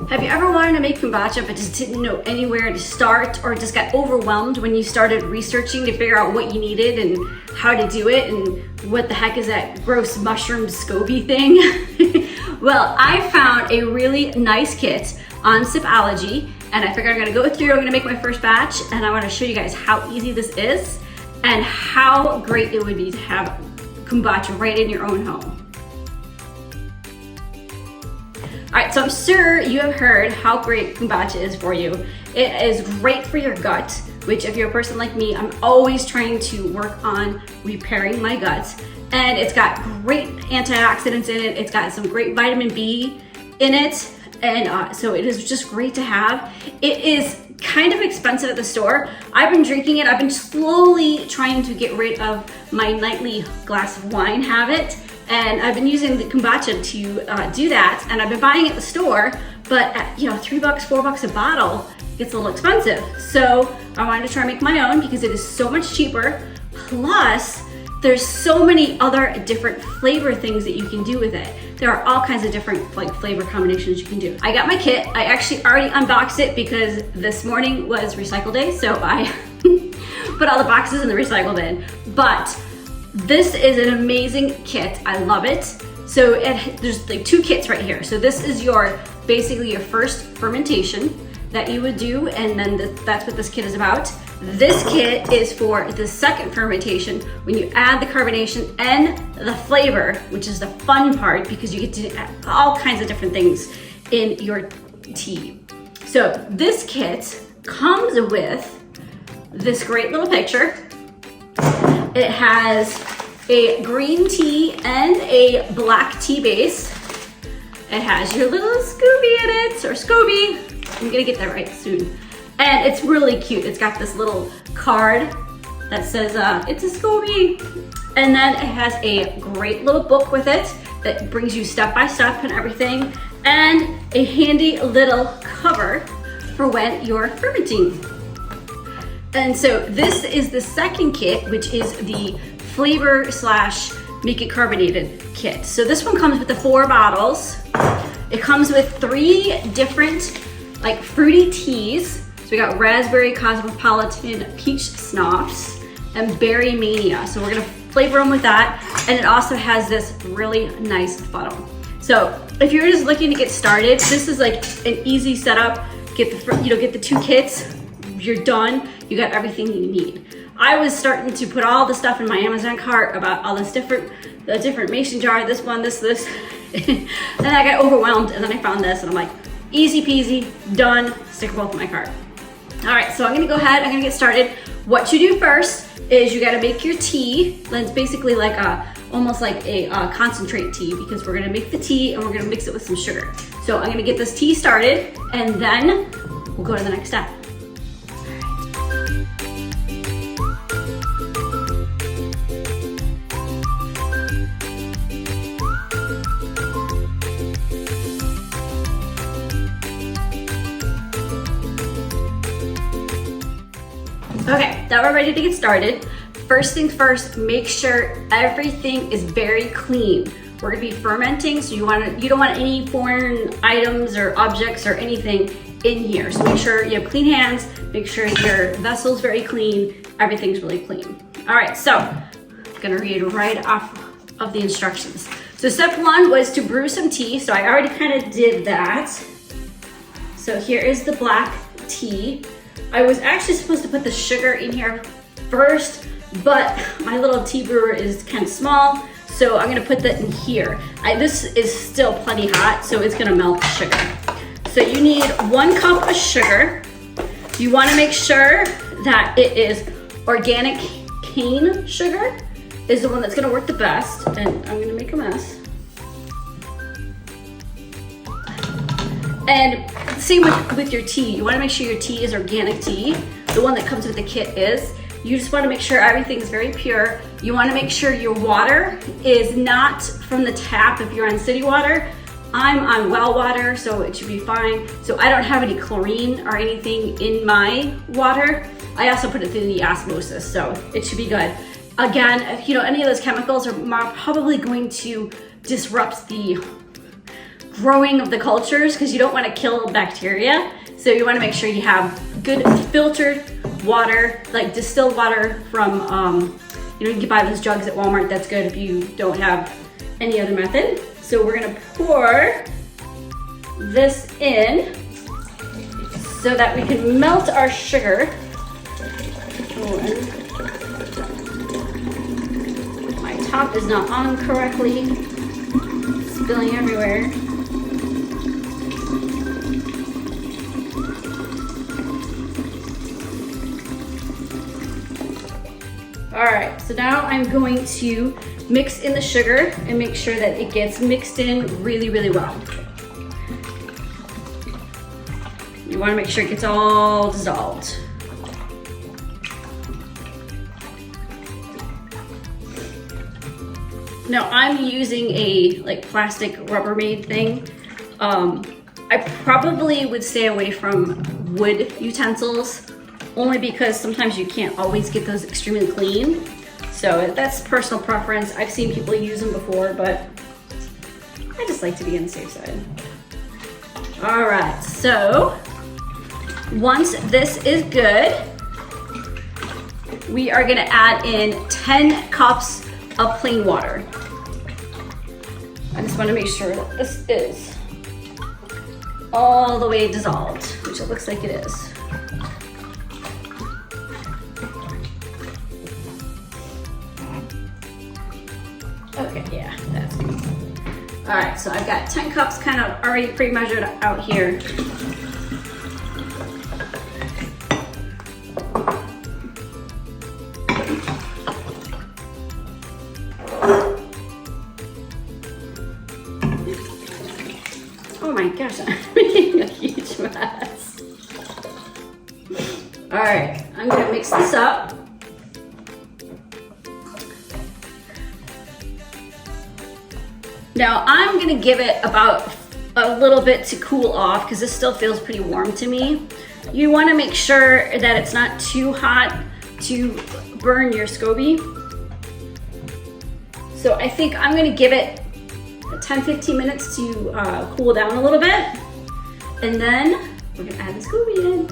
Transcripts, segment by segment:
Have you ever wanted to make kombucha but just didn't know anywhere to start, or just got overwhelmed when you started researching to figure out what you needed and how to do it and what the heck is that gross mushroom SCOBY thing? Well, I found a really nice kit on Sipology, and I figured I'm gonna go through, I'm gonna make my first batch, and I wanna show you guys how easy this is and how great it would be to have kombucha right in your own home. All right, so I'm sure you have heard how great kombucha is for you. It is great for your gut, which if you're a person like me, I'm always trying to work on repairing my gut. And it's got great antioxidants in it. It's got some great vitamin B in it. And so it is just great to have. It is kind of expensive at the store. I've been drinking it. I've been slowly trying to get rid of my nightly glass of wine habit. And I've been using the kombucha to do that, and I've been buying it at the store, but at, $3, $4 a bottle, it's a little expensive. So I wanted to try and make my own because it is so much cheaper. Plus, there's so many other different flavor things that you can do with it. There are all kinds of different flavor combinations you can do. I got my kit. I actually already unboxed it because this morning was recycle day, so I put all the boxes in the recycle bin. But this is an amazing kit. I love it. So there's like two kits right here. So this is basically your first fermentation that you would do, and then that's what this kit is about. This kit is for the second fermentation, when you add the carbonation and the flavor, which is the fun part because you get to add all kinds of different things in your tea. So this kit comes with this great little picture. It has a green tea and a black tea base. It has your little Scooby in it, or Scoby. I'm gonna get that right soon. And it's really cute. It's got this little card that says it's a Scoby. And then it has a great little book with it that brings you step by step and everything, and a handy little cover for when you're fermenting. And so this is the second kit, which is the flavor / make it carbonated kit. So this one comes with the 4 bottles. It comes with 3 different fruity teas. So we got raspberry, cosmopolitan, peach schnapps, and berry mania. So we're gonna flavor them with that. And it also has this really nice funnel. So if you're just looking to get started, this is like an easy setup. Get the 2 kits, you're done. You got everything you need. I was starting to put all the stuff in my Amazon cart about all this the different mason jar, this one, this. And then I got overwhelmed, and then I found this, and I'm like, easy peasy, done, stick both in my cart. All right, so I'm gonna go ahead, I'm gonna get started. What you do first is you gotta make your tea. It's basically almost like a concentrate tea, because we're gonna make the tea and we're gonna mix it with some sugar. So I'm gonna get this tea started, and then we'll go to the next step. Okay, now we're ready to get started. First things first, make sure everything is very clean. We're gonna be fermenting, so you don't want any foreign items or objects or anything in here. So make sure you have clean hands, make sure your vessel's very clean, everything's really clean. All right, so I'm gonna read right off of the instructions. So step 1 was to brew some tea, so I already kind of did that. So here is the black tea. I was actually supposed to put the sugar in here first, but my little tea brewer is kind of small, so I'm gonna put that in here. This is still plenty hot, so it's gonna melt the sugar. So you need 1 cup of sugar. You wanna make sure that it is organic cane sugar is the one that's gonna work the best, and I'm gonna make a mess. And same with your tea. You wanna make sure your tea is organic tea. The one that comes with the kit is. You just wanna make sure everything's very pure. You wanna make sure your water is not from the tap if you're on city water. I'm on well water, so it should be fine. So I don't have any chlorine or anything in my water. I also put it through the osmosis, so it should be good. Again, if any of those chemicals are probably going to disrupt the growing of the cultures because you don't want to kill bacteria. So you want to make sure you have good filtered water, like distilled water from, you can buy those jugs at Walmart. That's good if you don't have any other method. So we're gonna pour this in so that we can melt our sugar. My top is not on correctly, spilling everywhere. All right, so now I'm going to mix in the sugar and make sure that it gets mixed in really, really well. You want to make sure it gets all dissolved. Now I'm using a plastic Rubbermaid thing. I probably would stay away from wood utensils, only because sometimes you can't always get those extremely clean. So that's personal preference. I've seen people use them before, but I just like to be on the safe side. All right, so once this is good, we are gonna add in 10 cups of plain water. I just wanna make sure that this is all the way dissolved, which it looks like it is. Okay, yeah, that's good. All right, so I've got 10 cups kind of already pre-measured out here. Oh my gosh, I'm making a huge mess. All right, I'm gonna mix this up. Now I'm gonna give it about a little bit to cool off because this still feels pretty warm to me. You wanna make sure that it's not too hot to burn your SCOBY. So I think I'm gonna give it 10-15 minutes to cool down a little bit. And then we're gonna add the SCOBY in.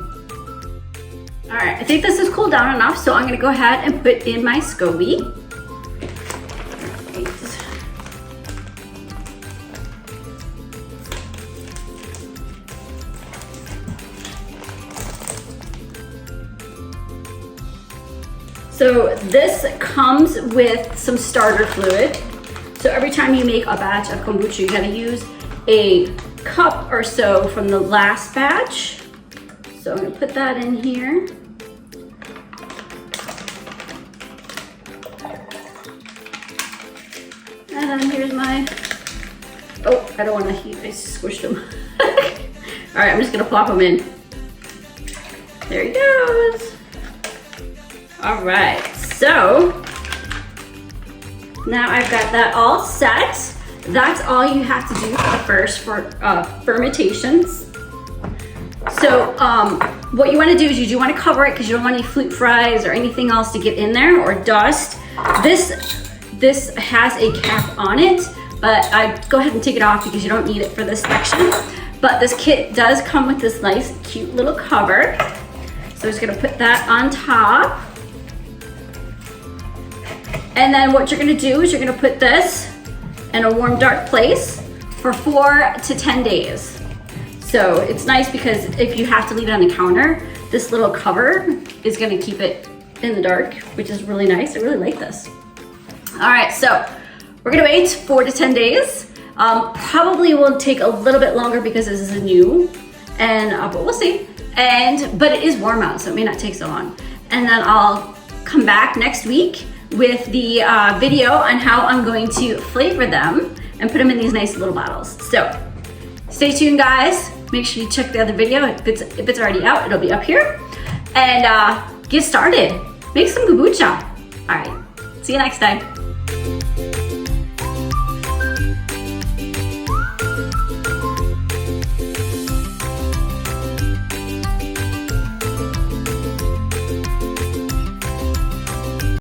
All right, I think this is cooled down enough, so I'm gonna go ahead and put in my SCOBY. So this comes with some starter fluid. So every time you make a batch of kombucha, you gotta use a cup or so from the last batch. So I'm gonna put that in here. And then here's my, oh, I don't wanna heat, I squished them. All right, I'm just gonna plop them in. There he goes. All right, so now I've got that all set. That's all you have to do for the first fermentations. So what you want to do is you do want to cover it because you don't want any fruit fries or anything else to get in there or dust. This has a cap on it, but I go ahead and take it off because you don't need it for this section. But this kit does come with this nice, cute little cover. So I'm just gonna put that on top. And then what you're gonna do is you're gonna put this in a warm, dark place for 4 to 10 days. So it's nice because if you have to leave it on the counter, this little cover is gonna keep it in the dark, which is really nice. I really like this. All right, so we're gonna wait 4 to 10 days. Probably will take a little bit longer because this is new, and but we'll see. But it is warm out, so it may not take so long. And then I'll come back next week with the video on how I'm going to flavor them and put them in these nice little bottles. So stay tuned, guys. Make sure you check the other video. If it's already out, it'll be up here. And get started. Make some kombucha. All right, see you next time.